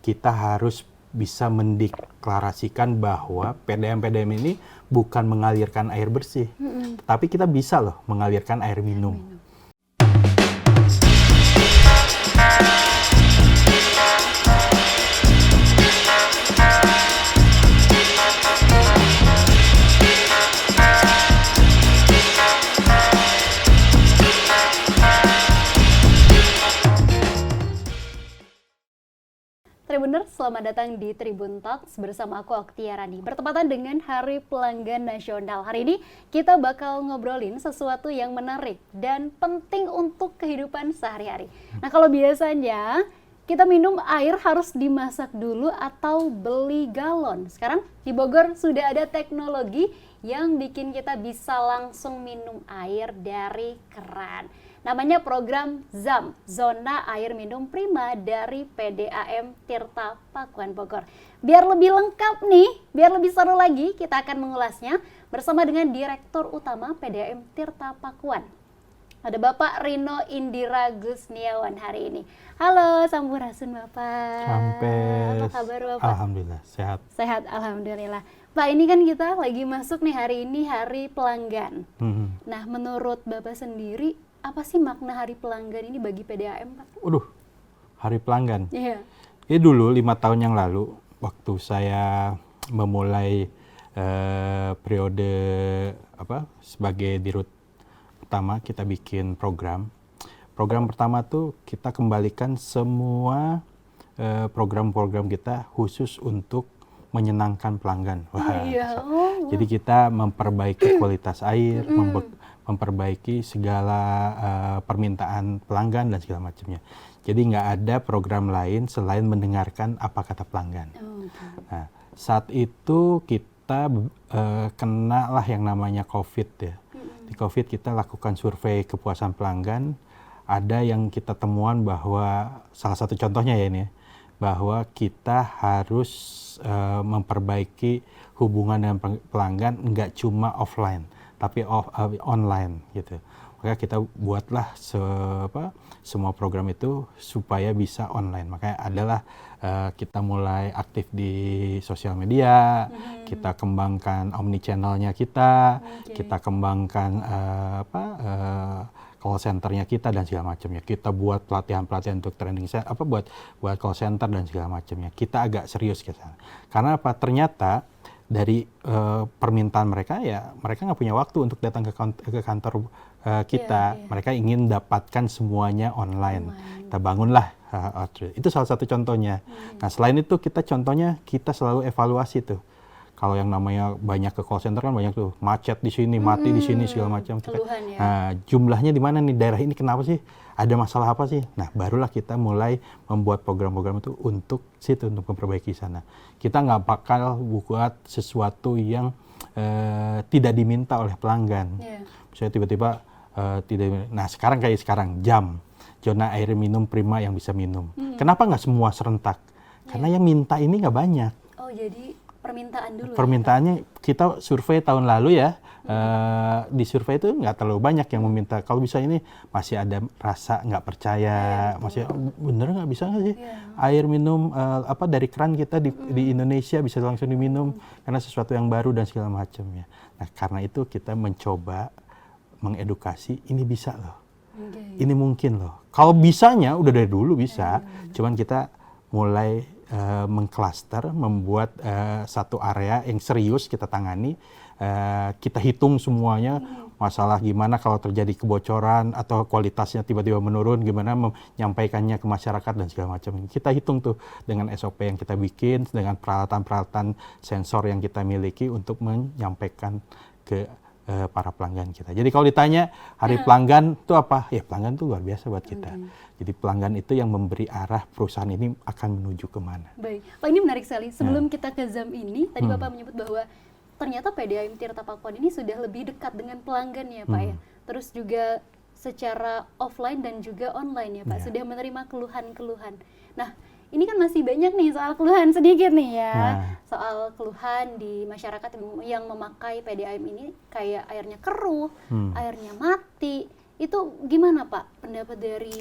kita harus bisa mendeklarasikan bahwa PDAM ini bukan mengalirkan air bersih, tapi kita bisa loh mengalirkan air minum. Tribuners, selamat datang di Tribun Talks bersama aku Oktia Rani. Bertepatan dengan Hari Pelanggan Nasional. Hari ini kita bakal ngobrolin sesuatu yang menarik dan penting untuk kehidupan sehari-hari. Nah, kalau biasanya kita minum air harus dimasak dulu atau beli galon. Sekarang di Bogor sudah ada teknologi yang bikin kita bisa langsung minum air dari keran. Namanya program ZAM, Zona Air Minum Prima dari PDAM Tirta Pakuan Bogor. Biar lebih lengkap nih, biar lebih seru lagi, kita akan mengulasnya bersama dengan Direktur Utama PDAM Tirta Pakuan. Ada Bapak Rino Indira Gusniawan hari ini. Halo, sampurasun Bapak. Sampes. Apa kabar Bapak? Alhamdulillah, sehat. Sehat, Alhamdulillah. Pak, ini kan kita lagi masuk nih hari ini Hari Pelanggan. Nah, menurut Bapak sendiri, apa sih makna Hari Pelanggan ini bagi PDAM, Pak? Hari Pelanggan. Iya. Ini dulu 5 tahun yang lalu, waktu saya memulai periode sebagai dirut utama, kita bikin program. Program pertama tuh kita kembalikan semua program-program kita khusus untuk menyenangkan pelanggan. Jadi kita memperbaiki kualitas air, memperbaiki segala permintaan pelanggan dan segala macamnya. Jadi nggak ada program lain selain mendengarkan apa kata pelanggan. Nah, saat itu kita kena lah yang namanya COVID ya. Di COVID kita lakukan survei kepuasan pelanggan. Ada yang kita temuan bahwa salah satu contohnya ya ini, bahwa kita harus memperbaiki hubungan dengan pelanggan nggak cuma offline, tapi online gitu. Maka kita buatlah semua program itu supaya bisa online. Makanya adalah kita mulai aktif di sosial media, kita kembangkan omni-channelnya kita kembangkan call centernya kita dan segala macamnya. Kita buat pelatihan-pelatihan untuk training buat call center dan segala macamnya. Kita agak serius ke sana. Karena apa? Ternyata dari permintaan mereka ya, mereka nggak punya waktu untuk datang ke kantor kita. Mereka ingin dapatkan semuanya online. Kita bangunlah itu salah satu contohnya. Nah, selain itu kita selalu evaluasi tuh. Kalau yang namanya banyak ke call center kan banyak tuh macet di sini, mati di sini segala macam. Nah, jumlahnya di mana nih, daerah ini kenapa sih? Ada masalah apa sih? Nah, barulah kita mulai membuat program-program itu untuk memperbaiki sana. Kita nggak bakal buat sesuatu yang tidak diminta oleh pelanggan. Misalnya tiba-tiba tidak. Nah, sekarang jam zona air minum prima yang bisa minum. Kenapa nggak semua serentak? Karena yang minta ini nggak banyak. Oh, jadi permintaan dulu. Permintaannya ya, kita survei tahun lalu ya, di survei itu nggak terlalu banyak yang meminta. Kalau bisa ini masih ada rasa nggak percaya, masih bener nggak bisa nggak sih air minum dari keran kita di Indonesia bisa langsung diminum karena sesuatu yang baru dan segala macamnya. Nah, karena itu kita mencoba mengedukasi, ini bisa loh, ini mungkin loh. Kalau bisanya udah dari dulu bisa, cuman kita mulai mengklaster, membuat satu area yang serius kita tangani, kita hitung semuanya, masalah gimana kalau terjadi kebocoran atau kualitasnya tiba-tiba menurun, gimana menyampaikannya ke masyarakat dan segala macam. Kita hitung tuh dengan SOP yang kita bikin, dengan peralatan-peralatan sensor yang kita miliki untuk menyampaikan ke para pelanggan kita. Jadi kalau ditanya hari pelanggan itu apa? Ya, pelanggan itu luar biasa buat kita. Jadi pelanggan itu yang memberi arah perusahaan ini akan menuju kemana. Baik, Pak, ini menarik sekali. Sebelum kita ke ZAM ini, tadi Bapak menyebut bahwa ternyata PDAM Tirta Pakuan ini sudah lebih dekat dengan pelanggan ya Pak ya. Terus juga secara offline dan juga online ya Pak, sudah menerima keluhan-keluhan. Nah, ini kan masih banyak nih soal keluhan sedikit nih ya. Soal keluhan di masyarakat yang memakai PDAM ini kayak airnya keruh, airnya mati. Itu gimana Pak pendapat dari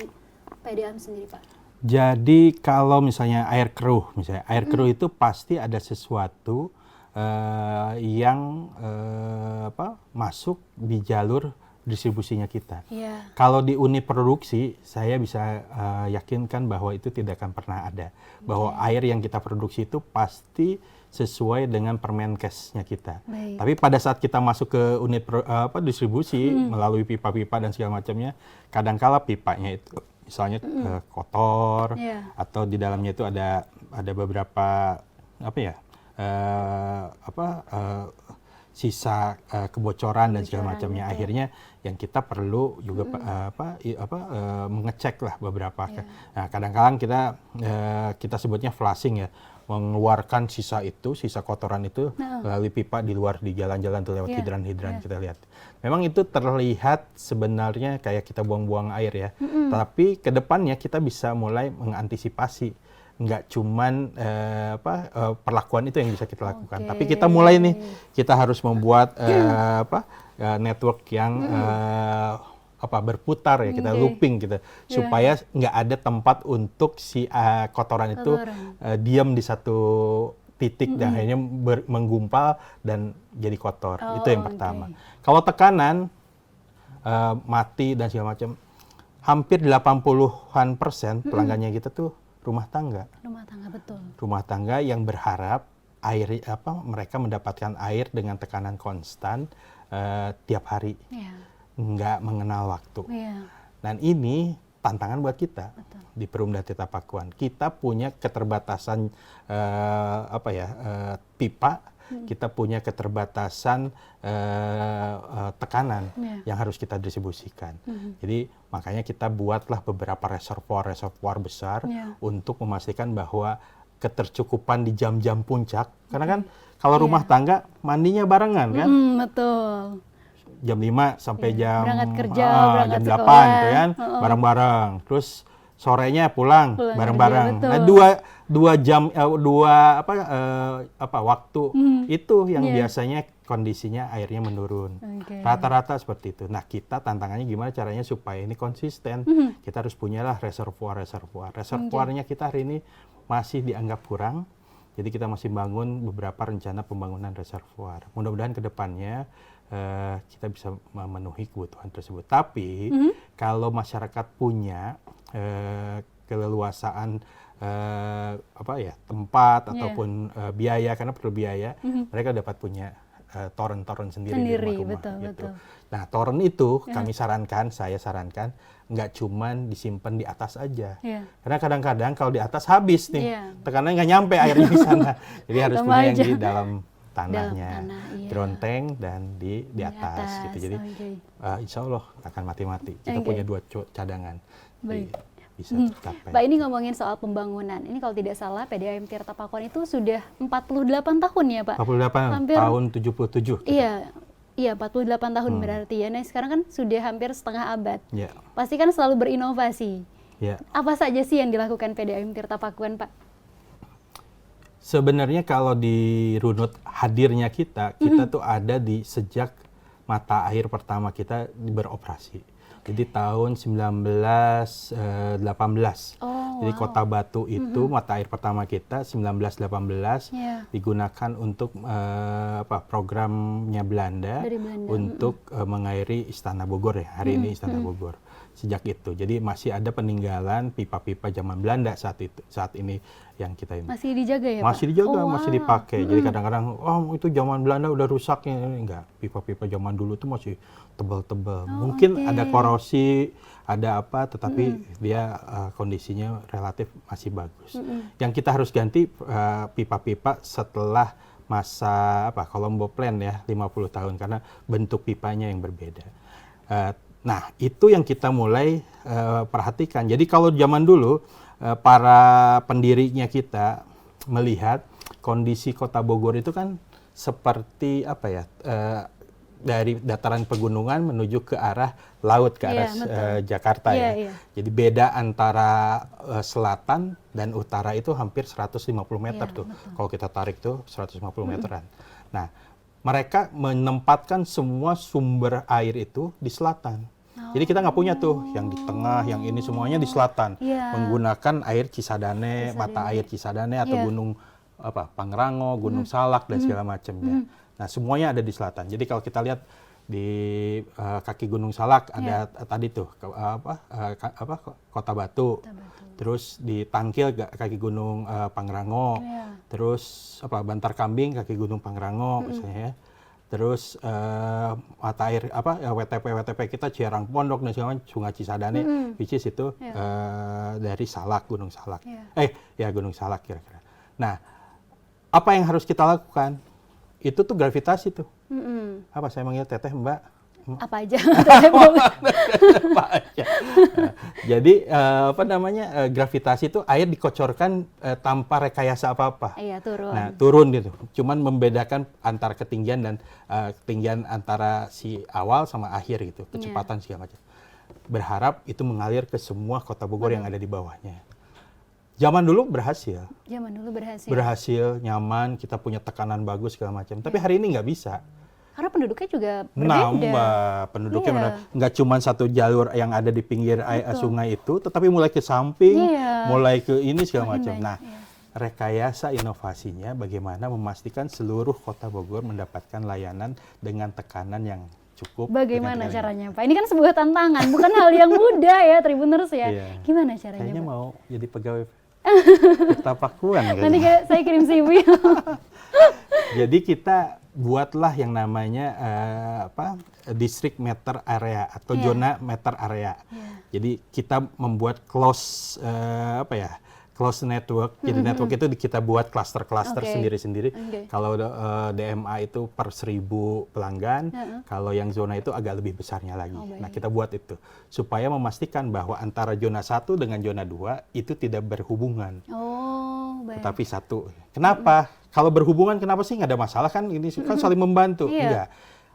PDAM sendiri Pak? Jadi kalau misalnya air keruh, air keruh itu pasti ada sesuatu yang masuk di jalur distribusinya kita. Iya. Kalau di unit produksi, saya bisa yakinkan bahwa itu tidak akan pernah ada. Bahwa air yang kita produksi itu pasti sesuai dengan Permenkesnya kita. Baik. Tapi pada saat kita masuk ke unit distribusi melalui pipa-pipa dan segala macamnya, kadangkala pipanya itu misalnya kotor Iya. atau di dalamnya itu ada beberapa sisa kebocoran dan segala macamnya. Betul. Akhirnya yang kita perlu juga mengecek lah beberapa. Nah, kadang-kadang kita sebutnya flushing ya, mengeluarkan sisa kotoran itu melalui pipa di luar, di jalan-jalan tuh lewat hidran-hidran kita lihat. Memang itu terlihat sebenarnya kayak kita buang-buang air ya. Tapi ke depannya kita bisa mulai mengantisipasi. Nggak cuman perlakuan itu yang bisa kita lakukan. Tapi kita mulai nih, kita harus membuat network yang berputar ya, kita looping gitu, supaya nggak ada tempat untuk si kotoran itu diam di satu titik dan akhirnya menggumpal dan jadi kotor. Itu yang pertama. Kalau tekanan mati dan segala macam, hampir 80% pelanggannya kita tuh rumah tangga. Rumah tangga, betul. Rumah tangga yang berharap mereka mendapatkan air dengan tekanan konstan tiap hari. Nggak mengenal waktu. Dan ini tantangan buat kita. Betul. Di Perumda Tirta Pakuan. Kita punya keterbatasan pipa, kita punya keterbatasan tekanan yang harus kita distribusikan. Jadi makanya kita buatlah beberapa reservoir besar untuk memastikan bahwa ketercukupan di jam-jam puncak. Karena kan kalau rumah tangga mandinya barengan kan? Betul. Jam 5 sampai berangkat kerja, berangkat jam 8 sekolah. gitu kan, bareng-bareng. Terus sorenya pulang bareng-bareng. Kerja, nah, dua jam waktu itu yang biasanya kondisinya airnya menurun. Rata-rata seperti itu. Nah, kita tantangannya gimana caranya supaya ini konsisten. Kita harus punyalah reservoir. Reservoirnya kita hari ini masih dianggap kurang. Jadi kita masih bangun beberapa rencana pembangunan reservoir. Mudah-mudahan ke depannya kita bisa memenuhi kebutuhan tersebut. Tapi kalau masyarakat punya keleluasaan tempat ataupun biaya, karena perlu biaya, mereka dapat punya toren-toren sendiri di rumah-rumah. Betul. Nah, toren itu saya sarankan nggak cuman disimpan di atas aja. Karena kadang-kadang kalau di atas habis nih, tekanannya nggak nyampe airnya di sana. Jadi harus punya yang di dalam tanahnya, dironteng dan di atas gitu. Jadi insya Allah akan mati-mati. Kita punya 2 cadangan. Baik. Bisa tercapai. Pak, ini ngomongin soal pembangunan. Ini kalau tidak salah PDAM Tirta Pakuan itu sudah 48 tahun ya, Pak? 48 hampir, tahun 77. Iya, 48 tahun berarti ya. Nah, sekarang kan sudah hampir setengah abad. Yeah. Pasti kan selalu berinovasi. Yeah. Apa saja sih yang dilakukan PDAM Tirta Pakuan, Pak? Sebenarnya kalau di runut hadirnya kita tuh ada di sejak mata air pertama kita beroperasi. Jadi tahun 1918. Jadi Kota Batu itu mata air pertama kita 1918 digunakan untuk programnya Belanda, untuk mengairi Istana Bogor ya. Hari ini Istana Bogor. Sejak itu. Jadi masih ada peninggalan pipa-pipa zaman Belanda saat ini yang kita ini. Masih dijaga ya, Pak? Masih dijaga, masih dipakai. Jadi kadang-kadang itu zaman Belanda udah rusak ya. Enggak, pipa-pipa zaman dulu itu masih tebal-tebal. Mungkin ada korosi, ada apa, tetapi dia kondisinya relatif masih bagus. Yang kita harus ganti pipa-pipa setelah masa Colombo Plan ya, 50 tahun karena bentuk pipanya yang berbeda. Nah, itu yang kita mulai perhatikan. Jadi kalau zaman dulu para pendirinya kita melihat kondisi Kota Bogor itu kan seperti dari dataran pegunungan menuju ke arah laut, ke arah Jakarta ya. Jadi beda antara selatan dan utara itu hampir 150 meter tuh. Betul. Kalau kita tarik tuh 150 meteran. Nah, mereka menempatkan semua sumber air itu di selatan. Jadi kita nggak punya tuh yang di tengah, yang ini semuanya di selatan. Iya. Menggunakan air Cisadane, mata air Cisadane atau Iya. gunung Pangrango, Gunung Salak dan segala macamnya. Nah, semuanya ada di selatan. Jadi kalau kita lihat di kaki Gunung Salak ada tadi tuh Kota Batu. Terus di Tangkil kaki Gunung Pangrango. Iya. Terus Bantar Kambing kaki Gunung Pangrango misalnya ya. Terus mata air WTP kita Ciarang Pondok dan segala macam Sungai Cisadane which is itu dari Salak, Gunung Salak. Gunung Salak kira-kira. Nah, apa yang harus kita lakukan? Itu tuh gravitasi tuh. Apa saya manggil Teteh, Mbak? Apa aja? Apa aja. Nah, jadi gravitasi itu air dikocorkan tanpa rekayasa apa-apa. Iya, turun. Nah, turun gitu. Cuman membedakan antara ketinggian dan ketinggian antara si awal sama akhir gitu, kecepatan segala macam. Berharap itu mengalir ke semua Kota Bogor yang ada di bawahnya. Zaman dulu berhasil. Berhasil, nyaman, kita punya tekanan bagus segala macam. Tapi hari ini nggak bisa. Karena penduduknya juga berbeda. Nambah, penduduknya nggak cuma satu jalur yang ada di pinggir sungai itu, tetapi mulai ke samping, mulai ke ini segala macam. Nah, rekayasa inovasinya bagaimana memastikan seluruh Kota Bogor mendapatkan layanan dengan tekanan yang cukup. Bagaimana caranya, Pak? Ini kan sebuah tantangan, bukan hal yang mudah ya, Tribuners ya. Gimana caranya, Kayaknya Pak? mau jadi pegawai Tapakuan Nanti saya kirim CV. Jadi kita buatlah yang namanya district meter area atau zona meter area. Jadi kita membuat close network. Jadi network itu kita buat cluster-cluster sendiri-sendiri. Kalau DMA itu per 1000 pelanggan, kalau yang zona itu agak lebih besarnya lagi. Nah, kita buat itu supaya memastikan bahwa antara zona 1 dengan zona 2 itu tidak berhubungan. Tetapi satu. Kenapa? Kalau berhubungan kenapa sih nggak ada masalah kan? Ini kan saling membantu. Enggak.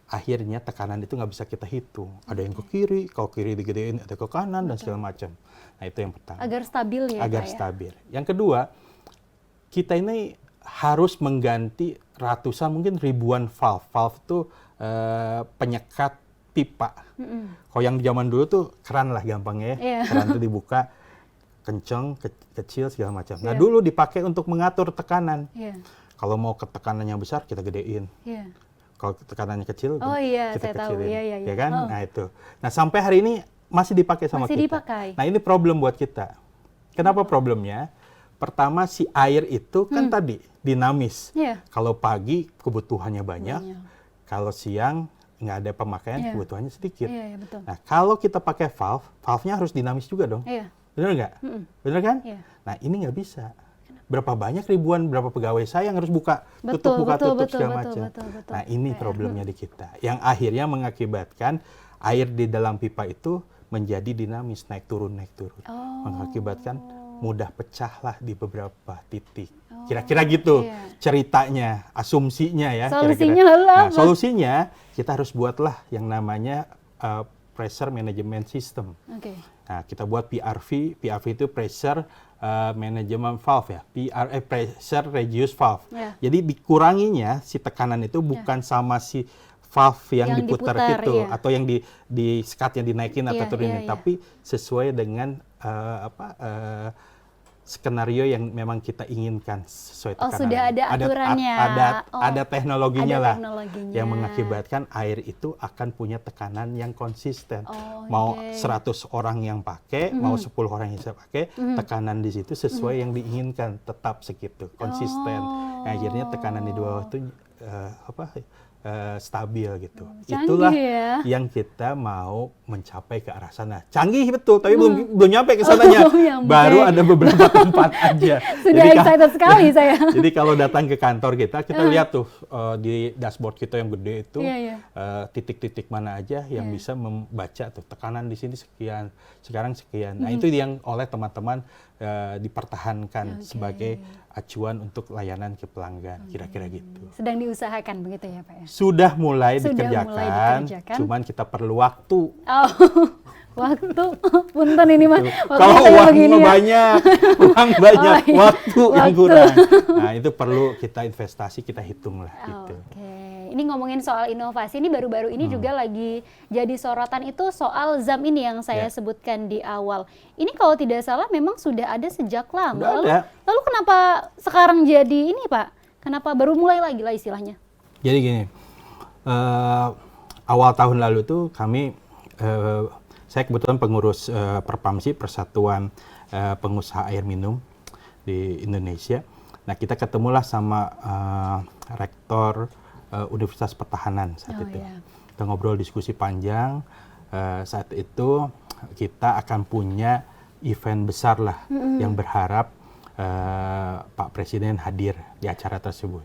Akhirnya tekanan itu nggak bisa kita hitung. Ada yang ke kiri, kalau kiri digedein ada ke kanan dan segala macam. Nah, itu yang pertama. Agar stabil ya, Agar stabil. Yang kedua, kita ini harus mengganti ratusan mungkin ribuan valve. Valve itu penyekat pipa. Kalau yang zaman dulu tuh keran lah gampangnya ya. Keran itu dibuka kenceng, kecil segala macam. Nah, dulu dipakai untuk mengatur tekanan. Kalau mau ke tekanannya besar kita gedein. Kalau tekanannya kecil kita kecilin. Ya kan? Nah, itu. Nah, sampai hari ini masih dipakai sama kita. Nah, ini problem buat kita. Kenapa problemnya? Pertama, si air itu kan tadi dinamis. Kalau pagi kebutuhannya banyak, kalau siang nggak ada pemakaian kebutuhannya sedikit. Nah, kalau kita pakai valve, valve-nya harus dinamis juga dong. Benar nggak? Benar kan? Nah, ini nggak bisa. Berapa banyak ribuan, berapa pegawai saya yang harus buka tutup segala macam. Nah, ini problemnya di kita. Yang akhirnya mengakibatkan air di dalam pipa itu menjadi dinamis, naik turun. Mengakibatkan mudah pecah lah di beberapa titik. Kira-kira gitu ceritanya, asumsinya ya. Solusinya lalu apa? Nah, solusinya kita harus buatlah yang namanya pressure management system. Nah, kita buat PRV. PRV itu pressure management valve ya. Pressure reduce valve. Jadi dikuranginya si tekanan itu bukan sama si valve yang diputar gitu atau yang di sekat yang dinaikin atau turunin, tapi sesuai dengan skenario yang memang kita inginkan sesuai tekanan. Sudah ada aturannya. Ada teknologinya lah teknologinya. yang mengakibatkan air itu akan punya tekanan yang konsisten. Mau 100 orang yang pakai, mau 10 orang yang pakai, tekanan di situ sesuai yang diinginkan, tetap segitu, konsisten. Nah, akhirnya tekanan di bawah itu stabil gitu. Itulah yang kita mau mencapai ke arah sana. Canggih betul, tapi belum nyampe ke sananya. Baru ada beberapa tempat aja. Sudah excited sekali saya. Jadi kalau datang ke kantor kita lihat tuh di dashboard kita yang gede itu titik-titik mana aja yang bisa membaca tuh tekanan di sini sekian, sekarang sekian. Nah, itu yang oleh teman-teman dipertahankan sebagai acuan untuk layanan ke pelanggan, kira-kira gitu. Sedang diusahakan begitu ya, Pak ya? Sudah mulai dikerjakan, cuman kita perlu waktu. Waktu, punten ini mah. Kalau uang banyak, uang banyak, Oh, iya. waktu yang kurang. Nah itu perlu kita investasi, kita hitung lah gitu. Oke, ini ngomongin soal inovasi, ini baru-baru ini juga lagi jadi sorotan itu soal ZAM ini yang saya sebutkan di awal. Ini kalau tidak salah memang sudah ada sejak lama. Sudah ada. Lalu kenapa sekarang jadi ini Pak? Kenapa baru mulai lagi lah istilahnya? Jadi gini, awal tahun lalu tuh kami, saya kebetulan pengurus Perpamsi, Persatuan Pengusaha Air Minum di Indonesia. Nah kita ketemulah sama rektor Universitas Pertahanan saat itu. Iya. Kita ngobrol diskusi panjang. Saat itu kita akan punya event besar lah yang berharap Pak Presiden hadir di acara tersebut.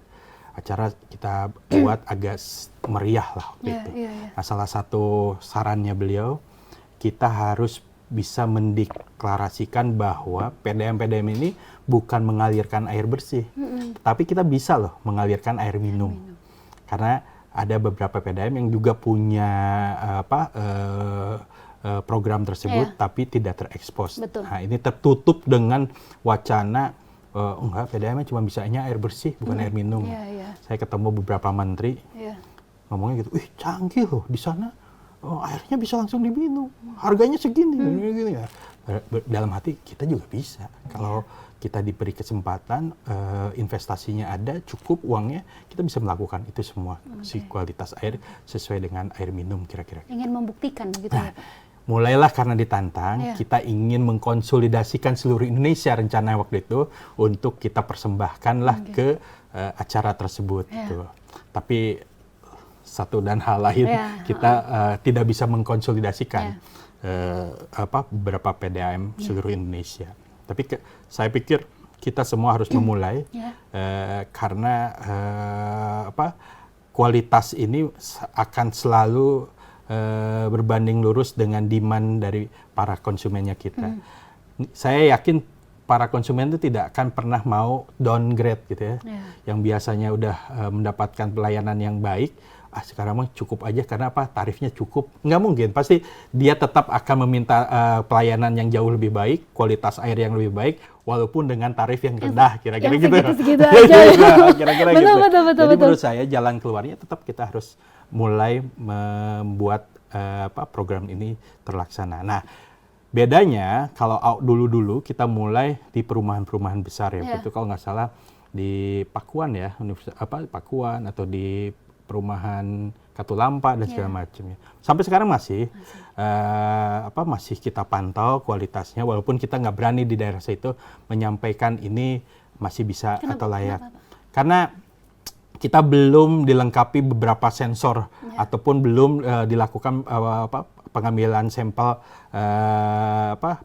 Acara kita buat agak meriah lah waktu itu. Nah, salah satu sarannya beliau, kita harus bisa mendeklarasikan bahwa PDAM-PDAM ini bukan mengalirkan air bersih, tapi kita bisa loh mengalirkan air minum. Karena ada beberapa PDAM yang juga punya program tersebut, tapi tidak terekspos. Nah, ini tertutup dengan wacana enggak, PDAM cuma bisanya air bersih, bukan air minum. Saya ketemu beberapa menteri, ngomongnya gitu, canggih loh di sana. Airnya bisa langsung diminum, harganya segini, gini. Dalam hati kita juga bisa. Kalau kita diberi kesempatan, investasinya ada, cukup uangnya, kita bisa melakukan itu semua. Si kualitas air sesuai dengan air minum kira-kira. Ingin membuktikan begitu ya Pak? Mulailah karena ditantang, kita ingin mengkonsolidasikan seluruh Indonesia rencana waktu itu untuk kita persembahkanlah ke acara tersebut. Gitu. Tapi satu dan hal lain kita tidak bisa mengkonsolidasikan beberapa PDAM seluruh Indonesia. Tapi saya pikir kita semua harus memulai karena kualitas ini akan selalu berbanding lurus dengan demand dari para konsumennya kita. Saya yakin para konsumen itu tidak akan pernah mau downgrade gitu ya. Yang biasanya udah mendapatkan pelayanan yang baik, sekarang mah cukup aja karena tarifnya cukup. Nggak mungkin, pasti dia tetap akan meminta pelayanan yang jauh lebih baik, kualitas air yang lebih baik, walaupun dengan tarif yang rendah, kira-kira gitu. Segitu aja. Kira-kira gitu. Jadi menurut saya jalan keluarnya tetap kita harus mulai membuat program ini terlaksana. Nah, bedanya kalau dulu-dulu kita mulai di perumahan-perumahan besar ya, itu kalau nggak salah di Pakuan ya, Pakuan atau di perumahan Katulampa dan segala macamnya. Sampai sekarang masih kita pantau kualitasnya, walaupun kita nggak berani di daerah situ menyampaikan ini masih bisa atau layak. Karena kita belum dilengkapi beberapa sensor ataupun belum dilakukan pengambilan sampel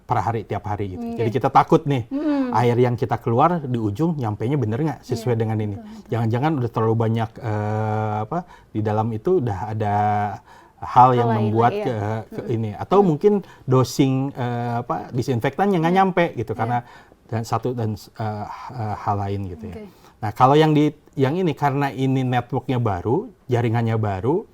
per hari, tiap hari gitu. Jadi kita takut nih air yang kita keluar di ujung nyampainya bener nggak sesuai dengan ini. Jangan-jangan udah terlalu banyak di dalam itu udah ada hal yang membuat ini, atau mungkin dosing disinfektan yang nggak nyampe gitu karena hal lain gitu ya. Nah kalau yang ini karena ini networknya baru, jaringannya baru,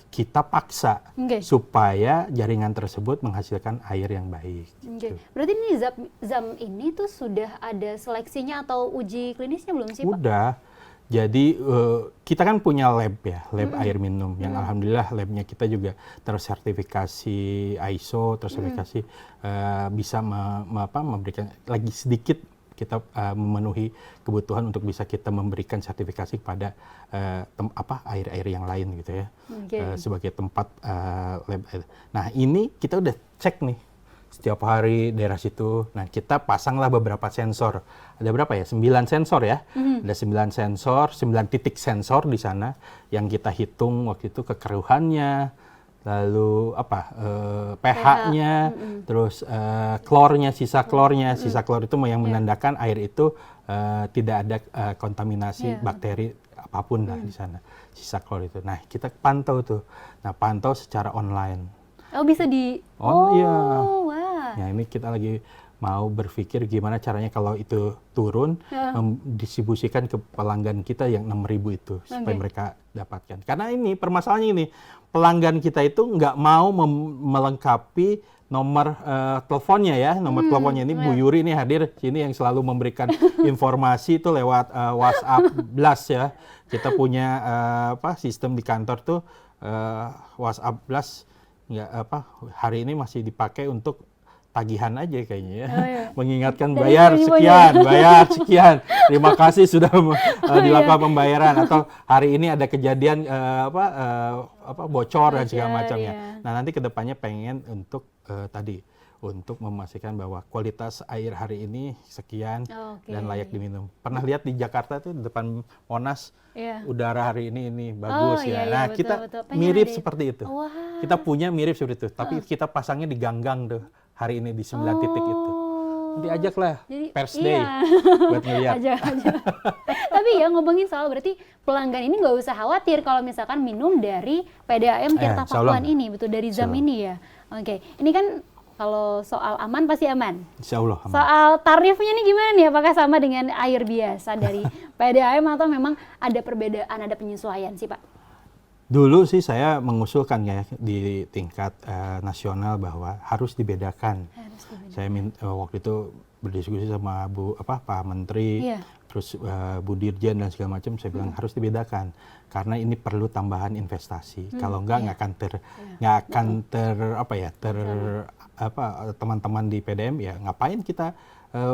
kita paksa supaya jaringan tersebut menghasilkan air yang baik. Gitu. Berarti ini ZAM ini tuh sudah ada seleksinya atau uji klinisnya belum sih Pak? Udah. Jadi kita kan punya lab ya, lab air minum yang alhamdulillah labnya kita juga tersertifikasi ISO, tersertifikasi bisa memberikan lagi sedikit kita memenuhi kebutuhan untuk bisa kita memberikan sertifikasi kepada air-air yang lain gitu ya, sebagai tempat lab air. Nah ini kita udah cek nih setiap hari daerah situ. Nah kita pasanglah beberapa sensor. Ada berapa ya? 9 sensor ya. Ada 9 sensor, 9 titik sensor di sana yang kita hitung waktu itu kekeruhannya, lalu pH-nya, terus klornya, sisa klornya. Sisa klor itu yang menandakan air itu tidak ada kontaminasi bakteri apapun lah di sana. Sisa klor itu. Nah kita pantau tuh. Nah pantau secara online. Oh bisa di... Iya. Wah. Ya ini kita lagi mau berpikir gimana caranya kalau itu turun, distribusikan ke pelanggan kita yang 6.000 itu supaya mereka dapatkan. Karena ini permasalahannya ini, pelanggan kita itu nggak mau melengkapi nomor teleponnya ya, nomor teleponnya ini Bu Yuri ini hadir sini yang selalu memberikan informasi itu lewat WhatsApp Blast ya. Kita punya sistem di kantor tuh WhatsApp Blast nggak hari ini masih dipakai untuk tagihan aja kayaknya ya. Mengingatkan bayar sekian. Terima kasih sudah dilakukan pembayaran atau hari ini ada kejadian bocor dan segala macamnya. Nah, nanti kedepannya pengen untuk untuk memastikan bahwa kualitas air hari ini sekian dan layak diminum. Pernah lihat di Jakarta tuh di depan Monas udara hari ini bagus Nah, betul, kita mirip seperti itu. Kita punya mirip seperti itu, tapi kita pasangnya di ganggang tuh hari ini di 9 titik itu. Diajaklah Pers Day buat ngeliat. Ajak. Tapi ya ngomongin soal berarti pelanggan ini nggak usah khawatir kalau misalkan minum dari PDAM Tirta Pakuan ini, betul dari ZAM ini ya. Oke, ini kan kalau soal aman pasti aman. Insya Allah aman. Soal tarifnya nih gimana nih? Apakah sama dengan air biasa dari PDAM atau memang ada perbedaan, ada penyesuaian sih Pak? Dulu sih saya mengusulkan ya di tingkat nasional bahwa harus dibedakan. Saya waktu itu berdiskusi sama Pak Menteri, terus Bu Dirjen dan segala macam. Saya bilang harus dibedakan karena ini perlu tambahan investasi. Kalau nggak akan teman-teman di PDM ya ngapain kita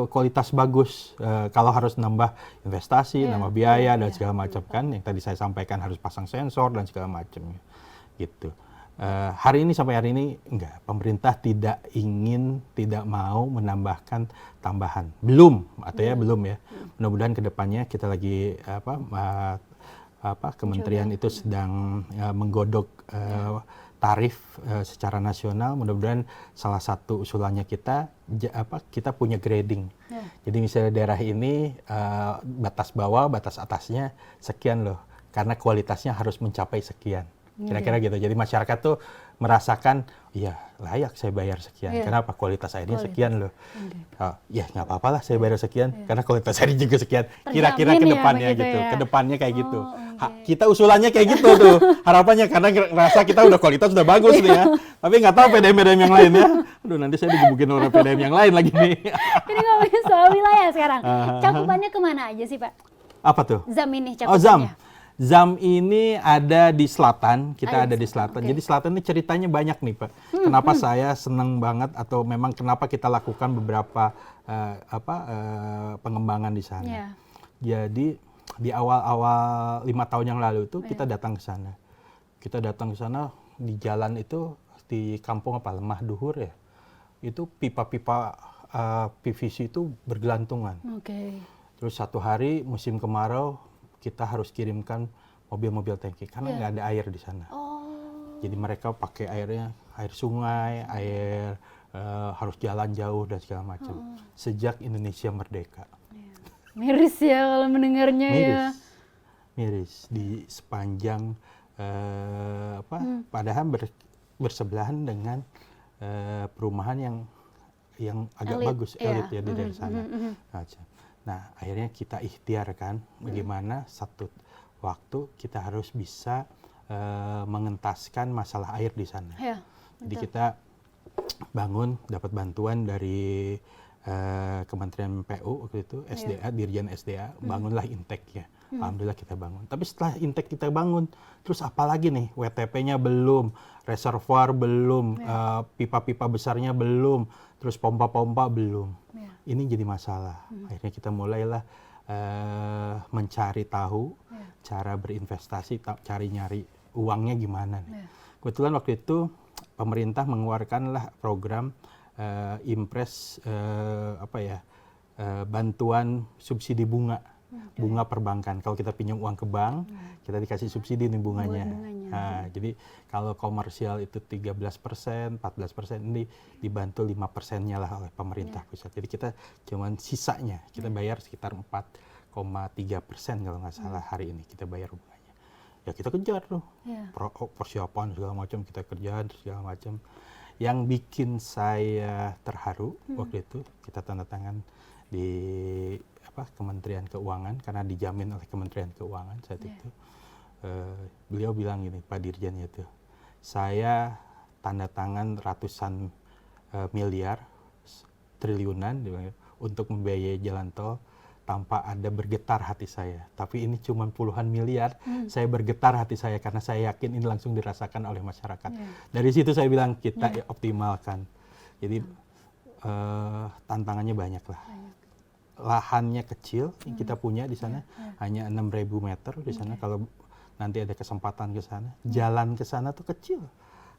kualitas bagus kalau harus nambah investasi, nambah biaya dan segala macam kan yang tadi saya sampaikan harus pasang sensor dan segala macam gitu. Hari ini sampai hari ini enggak, pemerintah tidak mau menambahkan tambahan, belum ya. Mudah-mudahan kedepannya kita lagi kementerian itu sedang menggodok tarif secara nasional. Mudah-mudahan salah satu usulannya kita punya grading. Jadi misalnya daerah ini batas bawah, batas atasnya sekian loh, karena kualitasnya harus mencapai sekian. Kira-kira gitu. Jadi masyarakat tuh merasakan, iya layak saya bayar sekian. Kenapa? Kualitas airnya sekian loh. Ya nggak apa-apa lah saya bayar sekian, karena kualitas airnya juga sekian. Kira-kira ke depannya gitu. Ke depannya kayak gitu. Kita usulannya kayak gitu tuh. Harapannya karena ngerasa kita udah kualitas udah bagus nih ya. Tapi nggak tahu PDM yang lain ya. Aduh nanti saya digebukin orang PDM yang lain lagi nih. Ini ngomongin soal wilayah sekarang. Cakupannya kemana aja sih Pak? Apa tuh? ZAM ini cakupannya. Oh ZAM. ZAM ini ada di selatan, kita ada di selatan. Jadi selatan ini ceritanya banyak nih Pak. Kenapa saya senang banget atau memang kenapa kita lakukan beberapa pengembangan di sana. Jadi di awal-awal 5 tahun yang lalu itu kita datang ke sana. Kita datang ke sana di jalan itu di kampung Lemah Duhur ya. Itu pipa-pipa PVC itu bergelantungan. Terus satu hari musim kemarau kita harus kirimkan mobil-mobil tangki karena nggak ada air di sana. Jadi mereka pakai air sungai, harus jalan jauh dan segala macam. Sejak Indonesia merdeka. Miris ya kalau mendengarnya ya. Miris di sepanjang padahal bersebelahan dengan perumahan yang agak bagus, elit ya dari sana. Nah, akhirnya kita ikhtiarkan bagaimana satu waktu kita harus bisa mengentaskan masalah air di sana. Jadi kita dapat bantuan dari Kementerian PU waktu itu, SDA, Dirjen SDA, bangunlah Intek ya. Alhamdulillah kita bangun. Tapi setelah Intek kita bangun, terus apa lagi nih? WTP-nya belum, reservoir belum, pipa-pipa besarnya belum, terus pompa-pompa belum. Ini jadi masalah. Akhirnya kita mulailah mencari tahu cara berinvestasi, cari nyari uangnya gimana nih. Kebetulan waktu itu pemerintah mengeluarkanlah program impres bantuan subsidi bunga perbankan. Kalau kita pinjam uang ke bank, kita dikasih subsidi nih bunganya. Nah, jadi kalau komersial itu 13%, 14%, ini dibantu 5%-nya lah oleh pemerintah pusat. Jadi kita cuman sisanya, kita bayar sekitar 4,3% kalau nggak salah hari ini kita bayar bunganya. Ya kita kejar tuh, persiapan segala macam kita kerjaan segala macam. yang bikin saya terharu waktu itu kita tanda tangan di Kementerian Keuangan karena dijamin oleh Kementerian Keuangan saat itu. Beliau bilang gini, Pak Dirjen itu, saya tanda tangan ratusan miliar, triliunan untuk membiayai jalan tol tanpa ada bergetar hati saya. Tapi ini cuma puluhan miliar, saya bergetar hati saya karena saya yakin ini langsung dirasakan oleh masyarakat. Dari situ saya bilang kita optimalkan. Jadi tantangannya banyak lah. Lahannya kecil yang kita punya di sana, hanya 6.000 meter di sana. Kalau nanti ada kesempatan ke sana, jalan ke sana tuh kecil.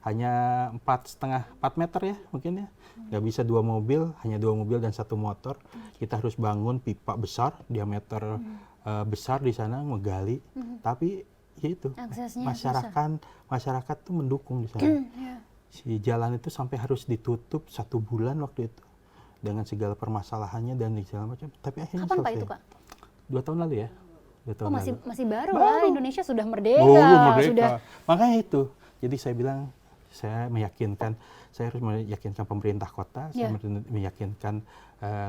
Hanya 4,5 meter ya mungkin ya, nggak bisa 2 mobil, hanya 2 mobil dan 1 motor. Kita harus bangun pipa besar, diameter besar di sana, menggali. Tapi ya itu masyarakat tuh mendukung di sana. Si jalan itu sampai harus ditutup 1 bulan waktu itu dengan segala permasalahannya dan segala macam. Tapi akhirnya kapan selesai. Pak itu Pak? 2 tahun lalu ya. 2 tahun lalu. Masih baru lah, Indonesia sudah merdeka. Merdeka. Sudah. Makanya itu. Jadi saya bilang, saya harus meyakinkan pemerintah kota, saya meyakinkan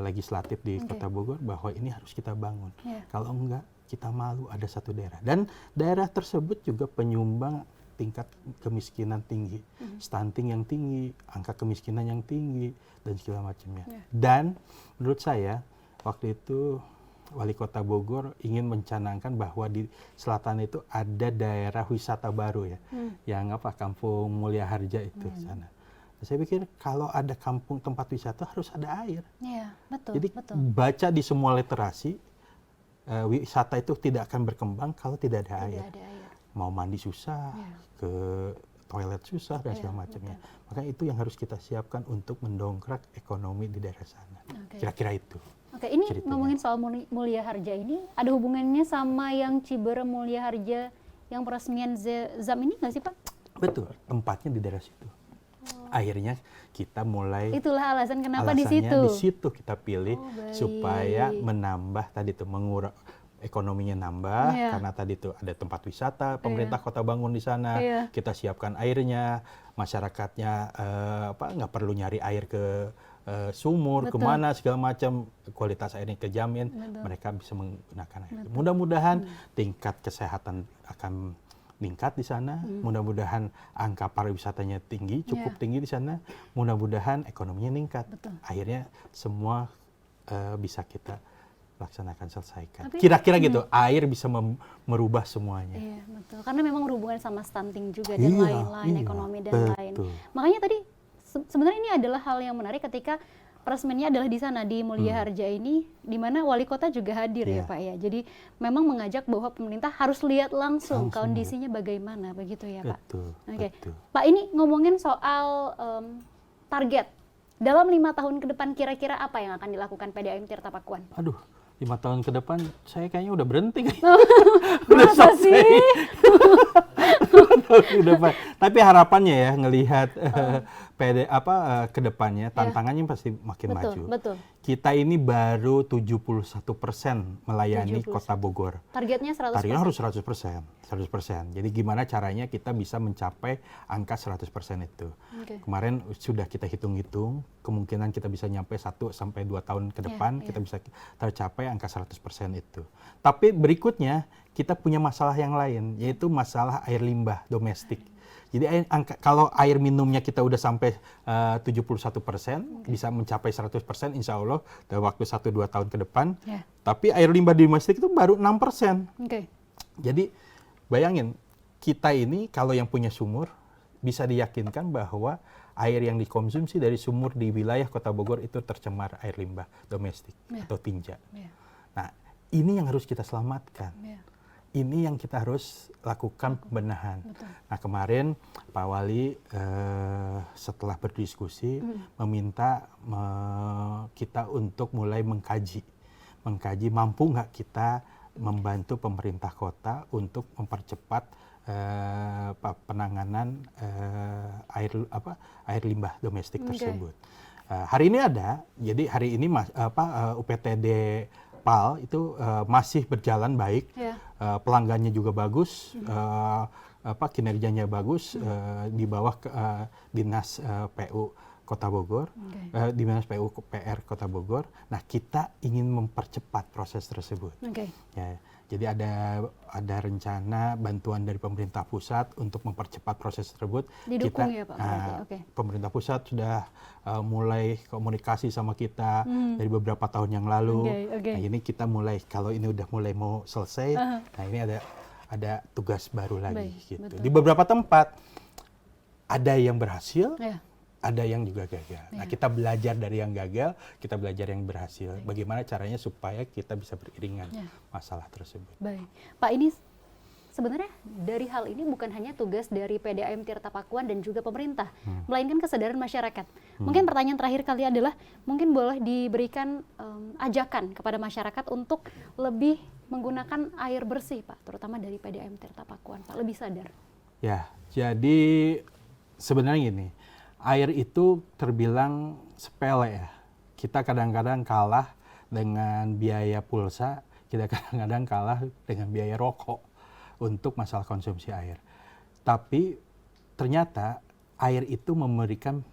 legislatif di Kota Bogor bahwa ini harus kita bangun. Kalau enggak, kita malu ada satu daerah. Dan daerah tersebut juga penyumbang tingkat kemiskinan tinggi, stunting yang tinggi, angka kemiskinan yang tinggi, dan segala macamnya. Dan menurut saya, waktu itu Wali Kota Bogor ingin mencanangkan bahwa di selatan itu ada daerah wisata baru ya, yang Kampung Mulia Harja itu sana. Saya pikir kalau ada kampung tempat wisata harus ada air. Iya, betul. Jadi baca di semua literasi, wisata itu tidak akan berkembang kalau tidak ada air. Mau mandi susah, ke toilet susah dan segala macamnya. Maka itu yang harus kita siapkan untuk mendongkrak ekonomi di daerah sana. Kira-kira itu. Oke, ini ceritanya. Ngomongin soal Mulia Harja ini, ada hubungannya sama yang Ciberem Mulia Harja yang peresmian ZAM ini nggak sih Pak? Betul, tempatnya di daerah situ. Akhirnya kita mulai. Itulah alasan kenapa di situ. Di situ kita pilih supaya menambah tadi tuh ekonominya nambah karena tadi tuh ada tempat wisata, pemerintah kota bangun di sana, kita siapkan airnya, masyarakatnya nggak perlu nyari air ke sumur, kemana segala macam, kualitas airnya kejamin, mereka bisa menggunakan air. Mudah-mudahan tingkat kesehatan akan meningkat di sana, mudah-mudahan angka pariwisatanya tinggi, cukup tinggi di sana, mudah-mudahan ekonominya meningkat. Akhirnya semua bisa kita laksanakan, selesaikan. Kira-kira gitu, air bisa merubah semuanya. Iya, betul. Karena memang berhubungan sama stunting juga dan lain-lain, ekonomi dan lain. Makanya tadi sebenarnya ini adalah hal yang menarik ketika peresmiannya adalah di sana di Mulia Harja ini, di mana wali kota juga hadir ya Pak ya. Jadi memang mengajak bahwa pemerintah harus lihat langsung kondisinya bagaimana, begitu ya Pak. Betul. Pak, ini ngomongin soal target dalam 5 tahun ke depan, kira-kira apa yang akan dilakukan PDAM Tirta Pakuan? Aduh, 5 tahun ke depan saya kayaknya udah berhenti. Udah selesai. Tapi harapannya ya ngelihat ke depannya tantangannya pasti makin maju. Betul. Kita ini baru 71% melayani Kota Bogor. Targetnya 100%. Targetnya harus 100%. Jadi gimana caranya kita bisa mencapai angka 100% itu. Kemarin sudah kita hitung-hitung, kemungkinan kita bisa nyampe 1 sampai 2 tahun ke depan kita bisa tercapai angka 100% itu. Tapi berikutnya kita punya masalah yang lain, yaitu masalah air limbah domestik. Jadi kalau air minumnya kita udah sampai 71%, bisa mencapai 100% insya Allah dalam waktu 1-2 tahun ke depan. Tapi air limbah domestik itu baru 6%. Jadi bayangin, kita ini kalau yang punya sumur, bisa diyakinkan bahwa air yang dikonsumsi dari sumur di wilayah Kota Bogor itu tercemar air limbah domestik atau tinja. Nah, ini yang harus kita selamatkan. Ini yang kita harus lakukan pembenahan. Nah, kemarin Pak Wali setelah berdiskusi meminta kita untuk mulai mengkaji mampu nggak kita membantu pemerintah kota untuk mempercepat penanganan air limbah domestik tersebut. Hari ini ada, jadi hari ini UPTD PAL itu masih berjalan baik, pelanggannya juga bagus, kinerjanya bagus di bawah Dinas PU Kota Bogor, Dinas PU PR Kota Bogor. Nah, kita ingin mempercepat proses tersebut. Ya, jadi ada rencana bantuan dari pemerintah pusat untuk mempercepat proses tersebut. Didukung ya Pak? Pemerintah pusat sudah mulai komunikasi sama kita dari beberapa tahun yang lalu. Nah, ini kita mulai, kalau ini udah mulai mau selesai, nah ini ada tugas baru lagi. Gitu. Di beberapa tempat ada yang berhasil. Ada yang juga gagal. Nah, kita belajar dari yang gagal, kita belajar yang berhasil. Bagaimana caranya supaya kita bisa beriringan masalah tersebut. Baik, Pak, ini sebenarnya dari hal ini bukan hanya tugas dari PDAM Tirta Pakuan dan juga pemerintah, melainkan kesadaran masyarakat. Mungkin pertanyaan terakhir kali adalah, mungkin boleh diberikan ajakan kepada masyarakat untuk lebih menggunakan air bersih, Pak, terutama dari PDAM Tirta Pakuan, Pak, lebih sadar. Ya, jadi sebenarnya gini, air itu terbilang sepele ya. Kita kadang-kadang kalah dengan biaya pulsa, kita kadang-kadang kalah dengan biaya rokok untuk masalah konsumsi air. Tapi ternyata air itu memberikan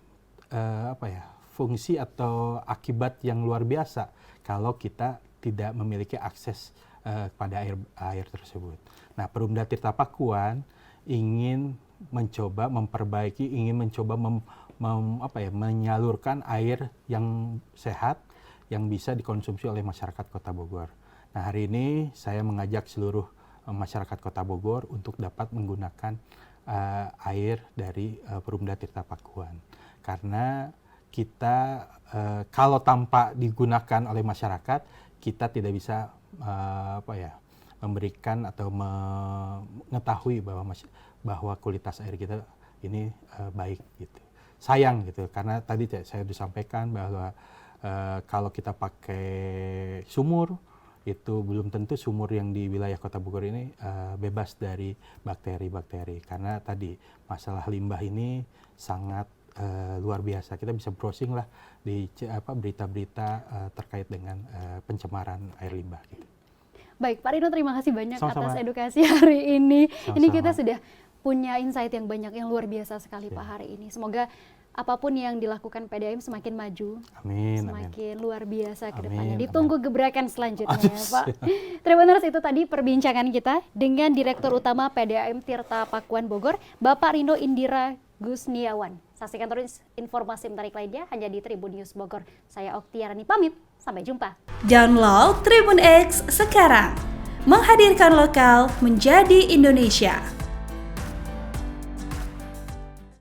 fungsi atau akibat yang luar biasa kalau kita tidak memiliki akses pada air tersebut. Nah, Perumda Tirta Pakuan ingin mencoba memperbaiki, ingin mencoba menyalurkan air yang sehat yang bisa dikonsumsi oleh masyarakat Kota Bogor. Nah, hari ini saya mengajak seluruh masyarakat Kota Bogor untuk dapat menggunakan air dari Perumda Tirta Pakuan. Karena kita kalau tanpa digunakan oleh masyarakat, kita tidak bisa memberikan atau mengetahui bahwa kualitas air kita ini baik gitu. Sayang gitu, karena tadi saya disampaikan bahwa kalau kita pakai sumur, itu belum tentu sumur yang di wilayah Kota Bogor ini bebas dari bakteri-bakteri. Karena tadi masalah limbah ini sangat luar biasa. Kita bisa browsing lah di berita-berita terkait dengan pencemaran air limbah gitu. Baik, Pak Rino, terima kasih banyak Sama-sama. atas edukasi hari ini. Sama-sama. Ini kita sudah punya insight yang banyak, yang luar biasa sekali Pak hari ini. Semoga apapun yang dilakukan PDAM semakin maju, semakin luar biasa ke depannya. Ditunggu gebrakan selanjutnya ya Pak. Tribuners, itu tadi perbincangan kita dengan Direktur Utama PDAM Tirta Pakuan Bogor, Bapak Rino Indira Gusniawan. Saksikan terus informasi menarik lainnya hanya di Tribun News Bogor. Saya Oktiarani pamit, sampai jumpa. Download Tribun X sekarang, menghadirkan lokal menjadi Indonesia.